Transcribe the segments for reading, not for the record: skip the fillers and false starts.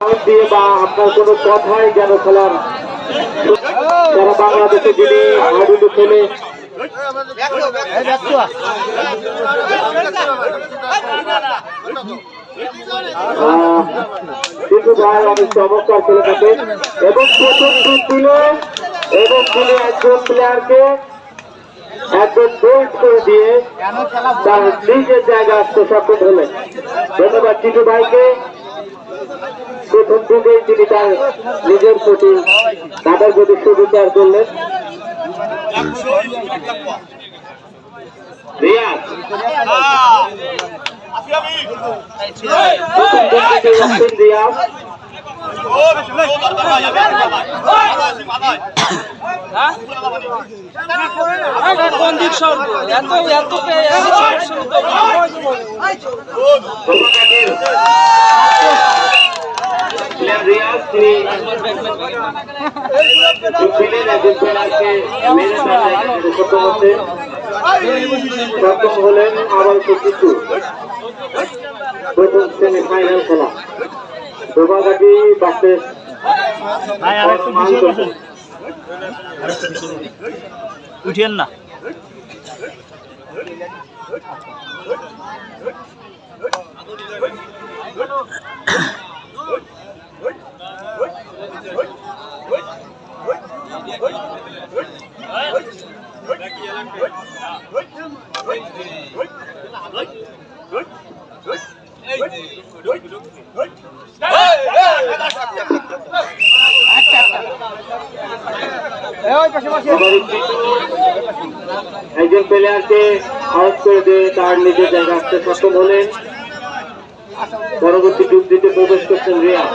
দিয়ে বা আপনার কোনো কথাই যেন খেলার যারা বাংলাদেশে যিনি হাডুডু খেলে কিন্তু ভাই অনেক চমৎকার খেলে থাকে এবং প্রথম দিন দিল এবং তিনি একজন প্লেয়ারকে একজন বোল্ড করে দিয়ে তার নিজের জায়গা আসতে সক্ষম হলেন। ধন্যবাদ টিটু ভাইকে। প্রথম দিকেই তিনি তার নিজের প্রতি তাদের প্রতি সুবিচার করলেন। রিয়াজ প্রথম দিন থেকে আসছেন রিয়াজ। কোন দিক সর্ব এত এত রিয়াজ তিনি সক্ষম হলেন। আবার কিছু প্রথম সেমিফাইনাল খেলা দুর্গাঘাটি বাসের উঠিয়েন না। একজন প্লেয়ারকে আউট করে দিয়ে তার নিজের জায়গা আসতে সক্ষম হলেন। পরবর্তী যুক্তিতে প্রবেশ করছেন রিয়াজ।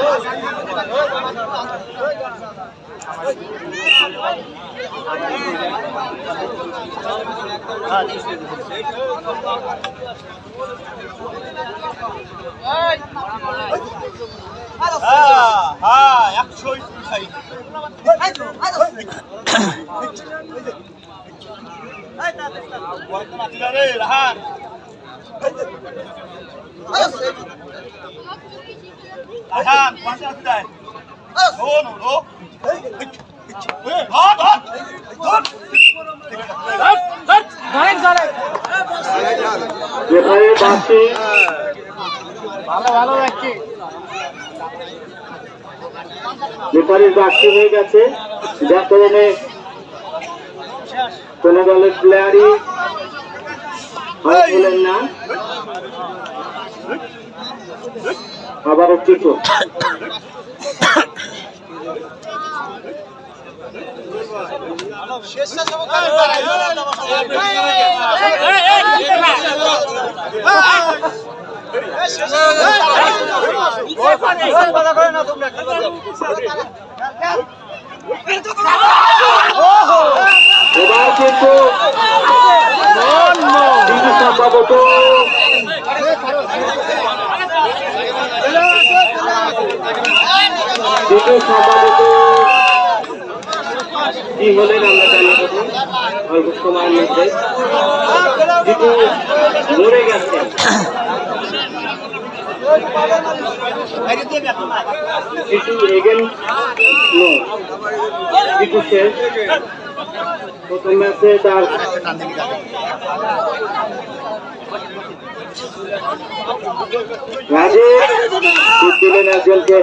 রেফারির বাক্সি হয়ে গেছে, যার কারণে কোন দলের প্লেয়ারই হলেন না। আবারও টিটু এবার কিন্তু সম্ভবত কি হলেন আমরা জানি অল্প সময়ের মধ্যে কিন্তু মরে গেছেন। কিছু এগেন্স্ট নো কিছু শেষ প্রথম ম্যাচে তার দিলেন একজনকে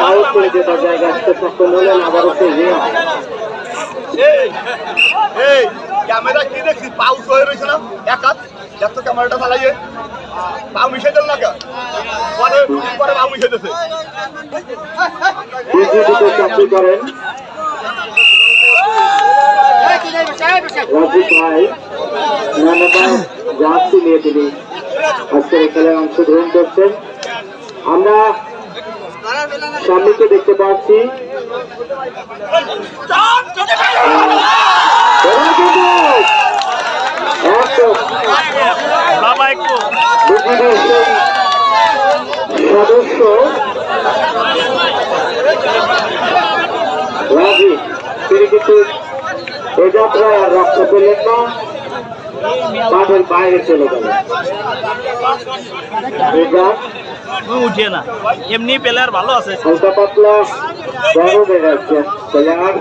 আউট করে দিয়ে তার জায়গা আসতে সক্ষম হলেন। আবার হচ্ছে ক্যামেরা কি দেখছি পাউ হয়ে রয়েছে না এক হাত এত ক্যামেরাটা চালাইয়ে পাউ মিশাই দিল না কে পরে পরে পাউ মিশাই দিতেছে চাকরি করেন রাজীব ভাই জাহাজটি নিয়ে তিনি আজকের খেলায় অংশগ্রহণ করছেন। আমরা সামনেকে দেখতে পাচ্ছি সদস্য রাজীব তিনি কিন্তু এ যাত্রায় আর রক্ষা পেলেন না। মাঠের বাইরে চলে গেল। উঠে না, এমনি প্লেয়ার ভালো আছে। হালকা পাতলা বড় দেখাচ্ছে প্লেয়ার,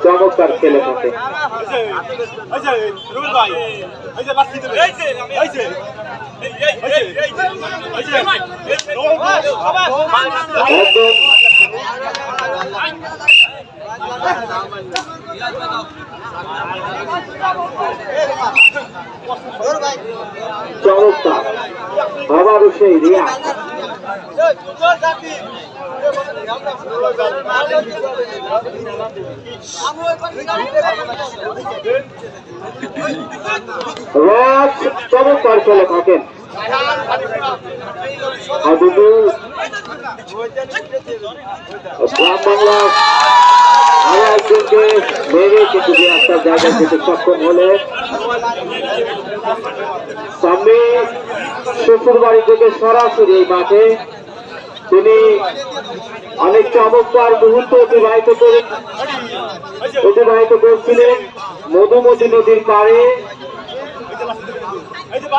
চমৎকার খেলে থাকে। চমৎকার আবারও সেই রিয়া রাজ চমৎকার খেলে থাকেন। গ্রাম বাংলা আরো একজনকে মেরে কিন্তু একটা জায়গায় যেতে সক্ষম হলে স্বামী শ্বশুর বাড়ি থেকে সরাসরি এই মাঠে তিনি অনেক চমৎকার মুহূর্ত অতিবাহিত করছিলেন। মধুমতি নদীর পাড়ে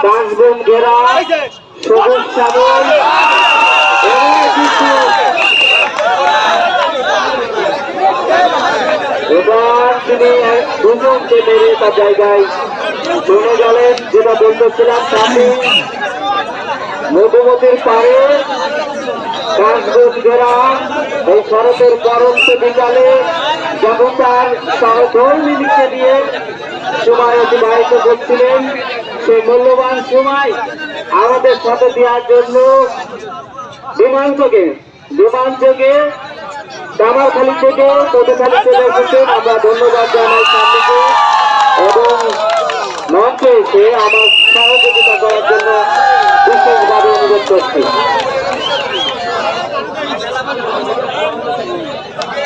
কাশবন ঘেরা সবুজ শ্যামল এবার তিনি দুজনকে মেরে তার জায়গায় চলে গেলেন। যেটা বলতেছিলাম সামনে মধুমতির পাড়ে কাশবন ঘেরা এই শরতের পরন্ত বিকালে যখন তার সহধর্মিনীকে নিয়ে সময় অতিবাহিত করছিলেন, সেই মূল্যবান সময় আমাদের সাথে দেওয়ার জন্য বিমান যোগে কামারখালী থেকে পটুখালী চলে এসেছেন। আমরা ধন্যবাদ জানাই সামনেকে এবং মঞ্চে এসে আমার সহযোগিতা করার জন্য বিশেষভাবে অনুরোধ করছি।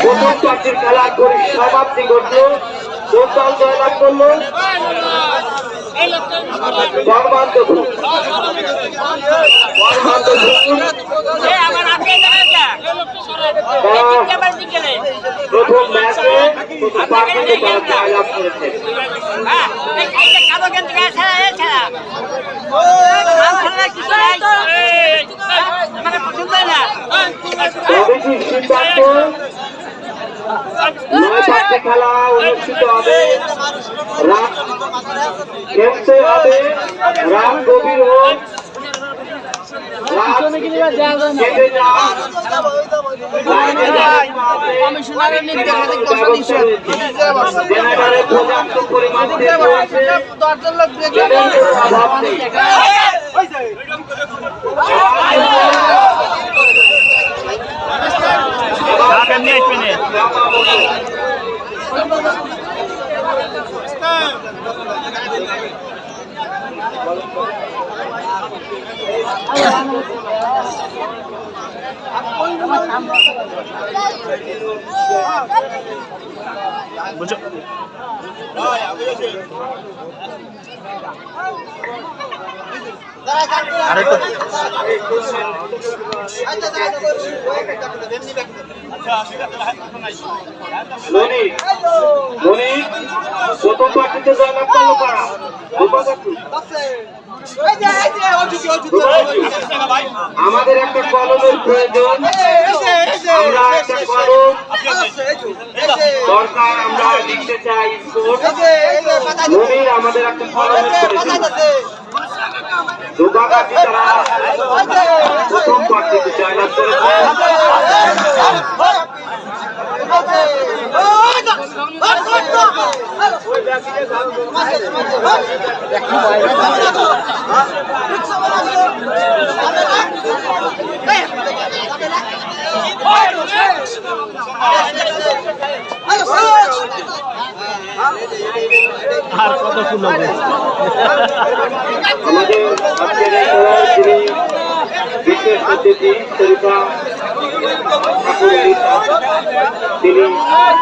প্রথম চারটির খেলা করে সমাপ্তি ঘটল। কোন দল জয়লাভ করল? প্রথম ম্যাচে জয়লাভ করেছে। কমিটির সিদ্ধান্ত 9টি খেলা অনুষ্ঠিত হবে, খেলতে হবে রাত গভীর হোক, পর্যাপ্ত পরিমাণ বুঝো আরে তো প্রথম পার্টিতে জয়লাভ করলো কারা? আমাদের একটা কলমের প্রয়োজন, আমরা একটা কলম দরকার, আমরা লিখতে চাই আমাদের একটা কলমের প্রয়োজন। দুর্গাগাছি তারা প্রথম পার্টিতে জয়লাভ করেছে। আর কত ফুল হবে? আমাদের আজকের এই খেলায় যিনি বিশেষ অতিথি শরীফা তিনি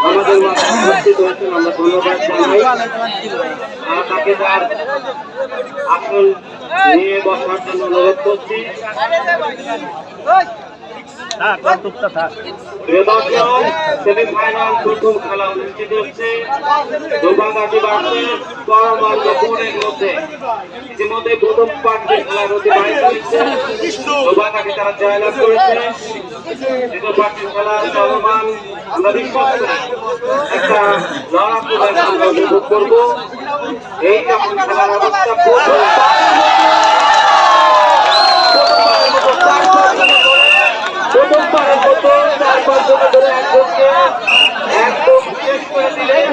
আমাদের মাঝে উপস্থিত হয়েছেন, আমরা ধন্যবাদ জানাই। আর তাকে তার আসল নিয়ে বসার জন্য অনুরোধ করছি। সেমিফাইনাল প্রথম খেলা অনুষ্ঠিত হচ্ছে দুর্গাঘাটি ভার্সেস পরমার্গপুরের মধ্যে। ইতিমধ্যে প্রথম পার্টি খেলার অতিবাহিত হয়েছে, দুর্গাঘাটি তারা জয়লাভ করেছে। দ্বিতীয় পার্টি খেলা চলমান, আমরা বিশ্বাস করি একটা লড়াকু আমরা উপভোগ করবো। এই যখন খেলার অবস্থা প্রথমবারের মতো 4-5 জন ধরে একজনকে একদম শেষ করে দিলেন।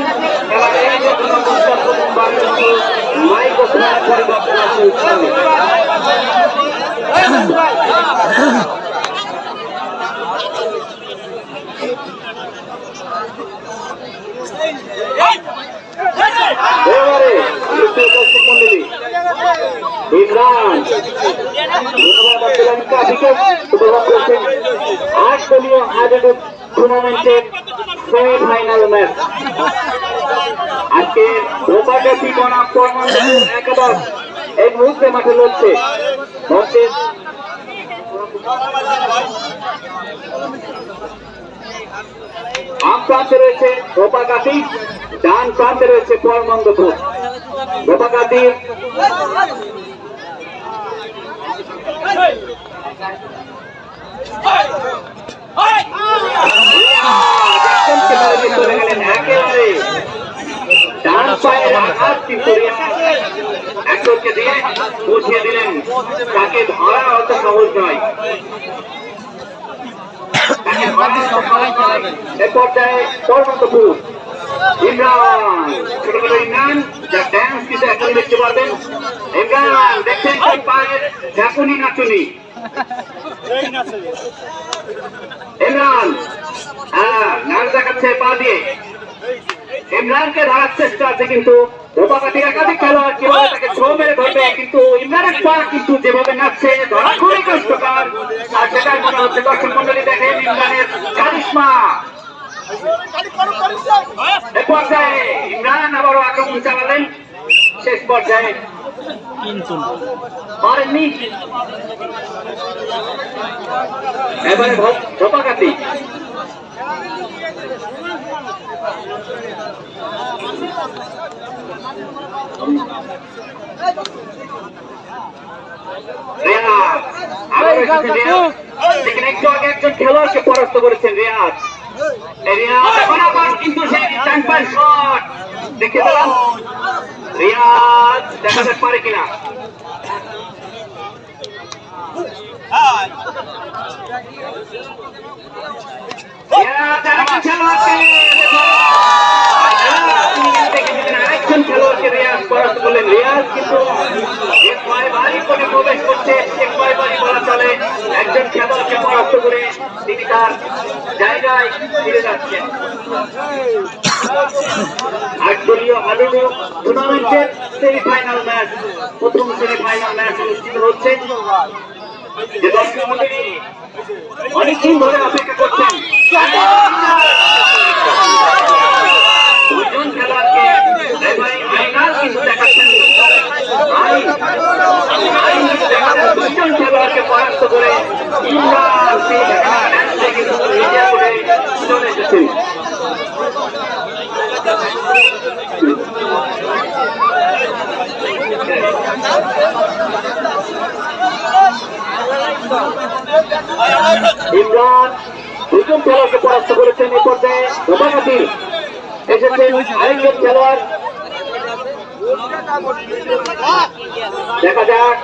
খেলার এই যখন অবস্থা প্রথমবারের মতো মাইক ও খেলার পরিবর্তন আসে। এবারে মন্ডলী ইমরান 8 দলীয় আয়োজিত টুর্নামেন্টের সেমিফাইনাল ম্যাচ। আজকে ধোপাঘাটি বনাম পরমার্গপুর একাদশ এই মুহূর্তে মাঠে লড়ছে। বাম প্রান্তে রয়েছে ধোপাঘাটি, ডান প্রান্তে রয়েছে পরমার্গপুর। ধোপাঘাটির একেবারে ডান পায়ের আঘাত কিন্তু একজনকে দিয়ে বুঝিয়ে দিলেন তাকে ধরা অত সহজ নয়। এ পর্যায়ে পরমার্গপুর ইমরান, ছোট ছোট ইমরান যা ড্যান্স কিন্তু এখন দেখতে পারবেন। ইমরান দেখছেন পায়ের ঝাঁকুনি নাচুনি। ইমরান নাচ দেখাচ্ছে পা দিয়ে, ইমরানকে ধরার চেষ্টা আছে কিন্তু ধোপাঘাটির একাধিক খেলোয়াড় কিভাবে তাকে ছো মেরে ধরবে, কিন্তু ইমরানের পা কিন্তু যেভাবে নাচছে ধরা খুবই কষ্টকর। আর সেটাই মনে হচ্ছে দর্শক মন্ডলী দেখেন ইমরানের কারিশমা। এ পর্যায়ে ইমরান আবারও আক্রমণ চালালেন, শেষ পর্যায়ে কিন্তু পারেননি। এবারে ধোপাঘাটি একজন খেলোয়াড়কে পরাস্ত করেছেন রিয়াজ। কিন্তু সেই টাইম শট দেখতে পেলাম, রিয়াজ দেখা যাক পারে কিনা। আরেকজন খেলোয়াড়কে রিয়াজ পরাস্ত করলেন। রিয়াজ কিন্তু কয়েকবারই কোণে প্রবেশ করছে, কয়েকবারই বলা চলে একজন খেলোয়াড়কে পরাস্ত করে তিনি তার জায়গায় ফিরে যাচ্ছেন। 8 দলীয় আয়োজিত টুর্নামেন্টের সেমিফাইনাল ম্যাচ, প্রথম সেমিফাইনাল ম্যাচ অনুষ্ঠিত হচ্ছে। যে দর্শক মন্ডলী অনেকদিন ধরে অপেক্ষা করছেন, দুইজন খেলোয়াড়কে ফাইনাল কিন্তু দেখাচ্ছেন। দুইজন খেলোয়াড়কে পরাস্ত করে ইমরান কিন্তু চলে এসেছেন। ইমরান দুজন খেলোয়াড়কে পরাস্ত করেছেন। এ পর্যায়ে ধোপাঘাটির এসেছেন আরেকজন খেলোয়াড়, দেখা যাক।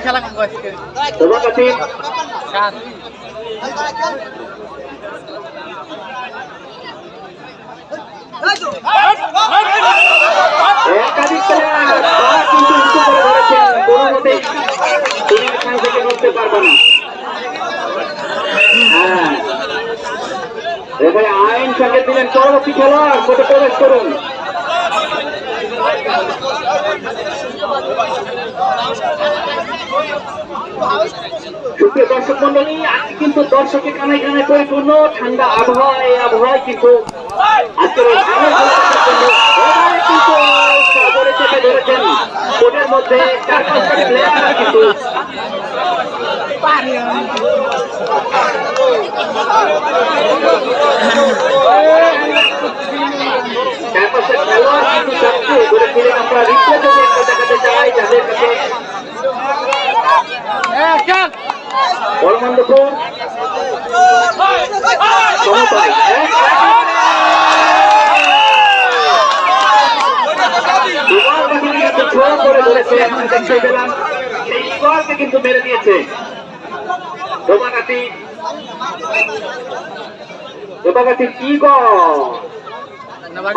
খেলা ধোপাঘাটির একাধিক কিন্তু ধরেছেন, কোনো মতেই তিনি এখান থেকে নড়তে পারবে না। হ্যাঁ, এবারে আইন সঙ্গে দিলেন পরবর্তী খেলোয়াড় কোর্টে প্রবেশ করুন। সুপ্রিয় দর্শক মন্ডলী, আজকে কিন্তু দর্শকে কানায় কানায় পরিপূর্ণ, ঠান্ডা আবহাওয়া। এই আবহাওয়ায় কিন্তু আজকের কিন্তু চেপে ধরেছেন কোর্টের মধ্যে 4-5 প্লেয়ার কিন্তু ক্যাম্পাসের খেলোয়াড় কিন্তু যাচ্ছে ঘুরে ফিরে আমরা রিপ্লে যদি একটা দেখাতে চাই যাদের কাছে বলমন্দপুর সমতায় করে ধরেছে আমরা দেখতে পেলাম সেই স্কোরকে কিন্তু মেরে দিয়েছে দোবাগাতির কি গল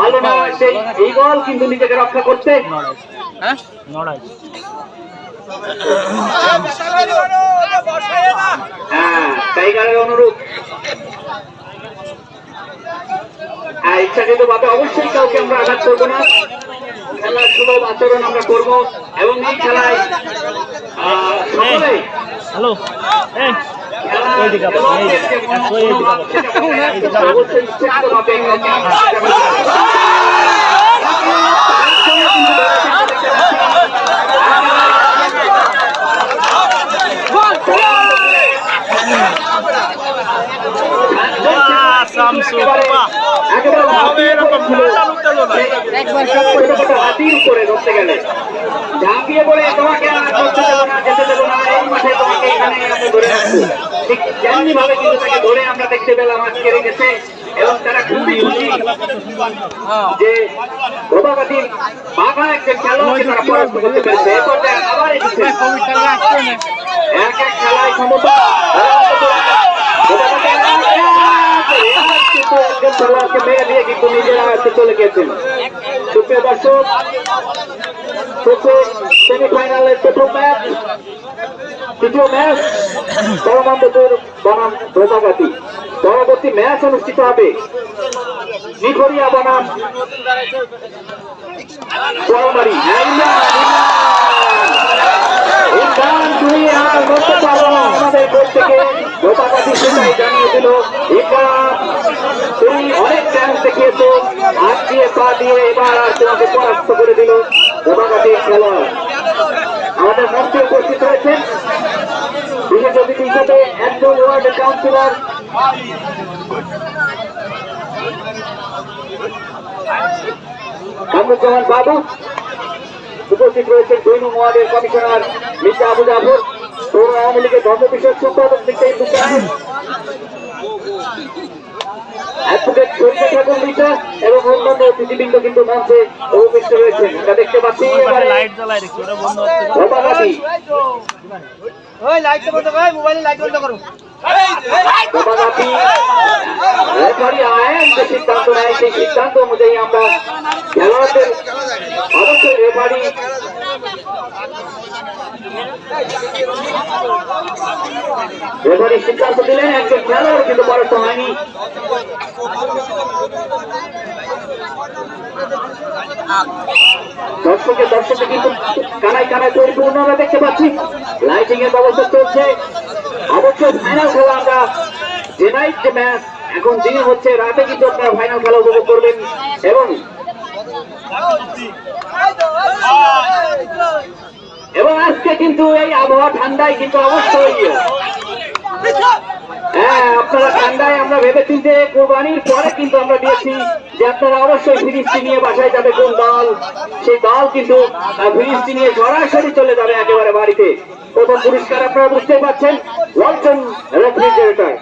ভালো না সেই এই গল কিন্তু নিজেকে রক্ষা করতে হ্যাঁ টাইগারের অনুরূপ ইচ্ছাকৃত ভাবে অবশ্যই কাউকে আমরা আঘাত করবো না খেলার সুলভ আচরণ আমরা করবো এবং এই খেলায় সকলেই হ্যালো হাতির উপরে ধরতে গেলে ঝাঁপিয়ে পড়ে তোমাকে আর করতে দেবো না যেতে দেবো না এই মাঠে তোমাকে এখানে আমরা ধরে রাখবো ঠিক যেমনি ভাবে কিন্তু তাকে ধরে আমরা দেখতে পেলাম আজকে রেখেছে এবং তারা খুবই খুশি যে দোবাগাতির বাঘা একটা খেলোয়াড়কে তারা পরাস্ত করতে পেরেছে এ পর্যায়ে আবার এসেছে এক এক খেলায় ক্ষমতা খেলোয়াড়কে মেরে দিয়ে কিন্তু নিজেরা চলে গেছেন সুপ্রিয় দর্শক সেমিফাইনালের প্রথম ম্যাচ তৃতীয় ম্যাচ বলমন্দপুর বনাম দোবাগাতি পরবর্তী ম্যাচ অনুষ্ঠিত হবে নিখরিয়া বনাম বড়মারি আমাদের কোচ থেকে দোবাগাতি সেটাই জানিয়ে দিল তুমি অনেক চ্যান্স দেখিয়েছো হাত দিয়ে পা দিয়ে এবার আর তোমাকে পরাস্ত করে দিল দোবাগাতির খেলোয়াড় আমাদের মঞ্চে উপস্থিত হয়েছেন বিশেষ অতিথি হিসেবে একজন ওয়ার্ড কাউন্সিলর কামরুজ্জামান বাবু উপস্থিত রয়েছেন 2 নং ওয়ার্ডের কমিশনার মির্জা আবু জাফর পৌর আওয়ামী লীগের ধর্ম বিষয়ক সম্পাদক অ্যাডভোকেট শরীফা ঠাকুর মির্জা এবং অন্যান্য অতিথিবৃন্দ কিন্তু মঞ্চে উপস্থিত রয়েছেন আমরা দেখতে পাচ্ছি এবারে সিদ্ধান্ত নেয় সেই সিদ্ধান্ত অনুযায়ী আমরা খেলোয়াড়দের অবশ্যই রেফারি সিদ্ধান্ত দিলেন একজন খেলোয়াড় কিন্তু পরাস্ত হয়নি দর্শকে কিন্তু কানায় কানায় পরিপূর্ণ আমরা দেখতে পাচ্ছি লাইটিং এর ব্যবস্থা চলছে অবশ্যই ফাইনাল খেলা আমরা যে নাইট যে ম্যাচ এখন দিনে হচ্ছে রাতে কিন্তু আপনারা ফাইনাল খেলা উপভোগ করবেন এবং আজকে কিন্তু এই আবহাওয়া ঠান্ডায় কিন্তু অবশ্যই হ্যাঁ আপনারা ঠান্ডায় আমরা ভেবে চিন্তে কোরবানির পরে কিন্তু আমরা দিয়েছি যে আপনারা অবশ্যই ফিরিস্তি নিয়ে বাসায় যাবে কোন দল সেই দল কিন্তু ফিরিস্তি নিয়ে সরাসরি চলে যাবে একেবারে বাড়িতে প্রথম পুরস্কার আপনারা বুঝতেই পারছেন ওয়ালটন রেফ্রিজারেটর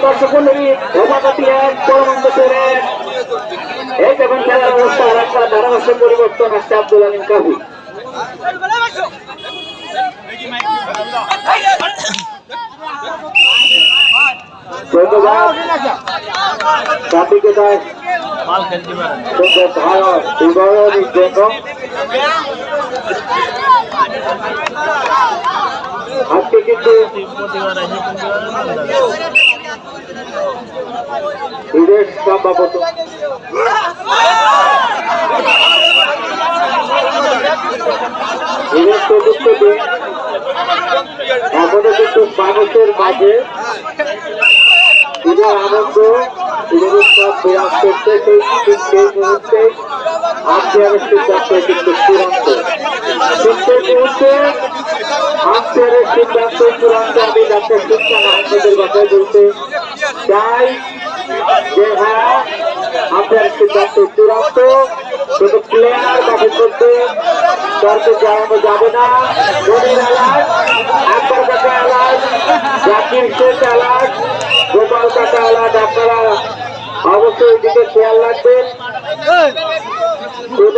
দর্শক মন্ডলী দোবাগাতি 1 বলমন্দপুর 1 এই যখন খেলার অবস্থা রাখা ধারাভাষ্য পরিবর্তন আসছে আব্দুল আলিম কাবি আজকে কিন্তু বিদেশ সম্ভবত এখনো কিন্তু মানুষের মাঝে যে আনন্দ উৎসব বিরাজ করতে সেই মুহূর্তে আম্পায়ারের সিদ্ধান্ত কিন্তু চূড়ান্ত। সেই মুহূর্তে আম্পায়ারের সিদ্ধান্ত চূড়ান্ত। আমি ডাক্তার সুলতান আহমেদের কথায় বলতে চাই যে হ্যাঁ, আম্পায়ারের সিদ্ধান্ত চূড়ান্ত। কিন্তু প্লেয়ার মাঠের মধ্যে তর্কে জড়ানো যাবে না। মনির আলাদ, আকবর কাকা আলাদ, জাকির শেখ আলাদ, গোপাল কাকা আলাদ, আপনারা অবশ্যই দিকে খেয়াল রাখবেন। কোন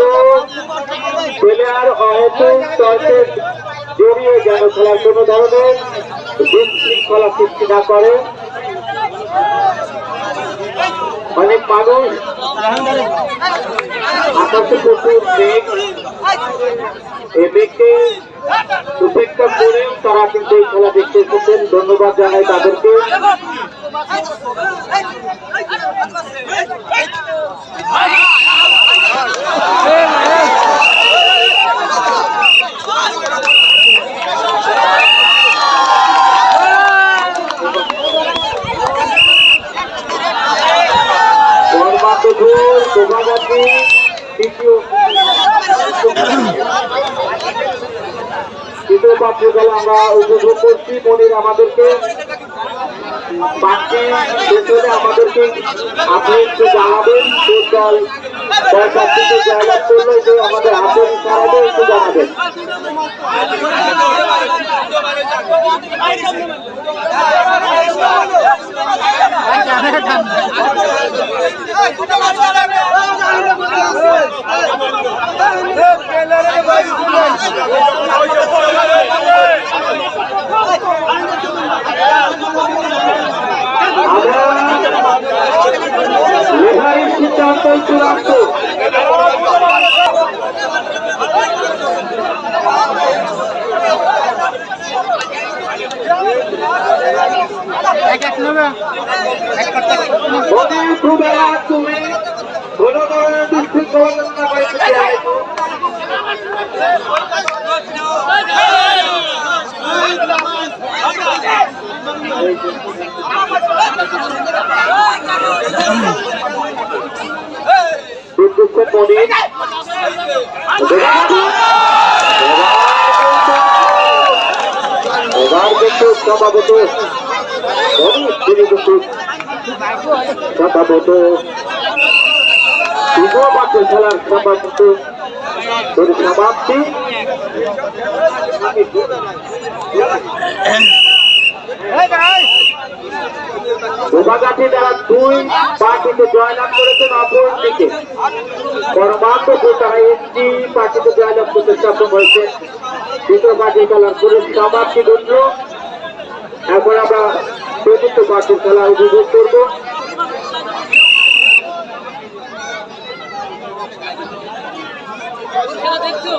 প্লেয়ার অহেতুক তর্কে জড়িয়ে যেন খেলার কোন ধরনের বিশৃঙ্খলা সৃষ্টি না করে। অনেক মানুষ আকাশে প্রচুর মেঘ, এই মেঘকে উপেক্ষা করেও তারা কিন্তু এই খেলা দেখতে এসেছেন। ধন্যবাদ জানাই তাদেরকে। শোভাযাত্রী দ্বিতীয় পাত্র খেলা আমরা উপভোগ করছি। মনির আমাদেরকে বাকি পেছনে আমাদেরকে আপনি একটু জানাবেন কোন দল কয়টার দিকে জায়গা করলো, যে আমাদের হাতের ইশারাতে একটু জানাবেন। রেফারির সিদ্ধান্ত চূড়ান্ত। তুমি কোন ধরনের বিশৃঙ্খলা এবার কিন্তু সভাপত তিনি কিন্তু সভাপত তৃতীয় পাত্রের খেলার সভাপত সমাপ্তি। শোভাযাত্রী তারা দুই পার্টিতে জয়লাভ করেছেন। অপরদিকে কর্মান্তপুর তারা একটি পার্টিতে জয়লাভ করতে সক্ষম হয়েছে। দ্বিতীয় পার্টির খেলার পুরুষ সমাপ্তি ঘটল। এখন আমরা চতুর্থ পার্টির খেলা উপভোগ করব। দেখছো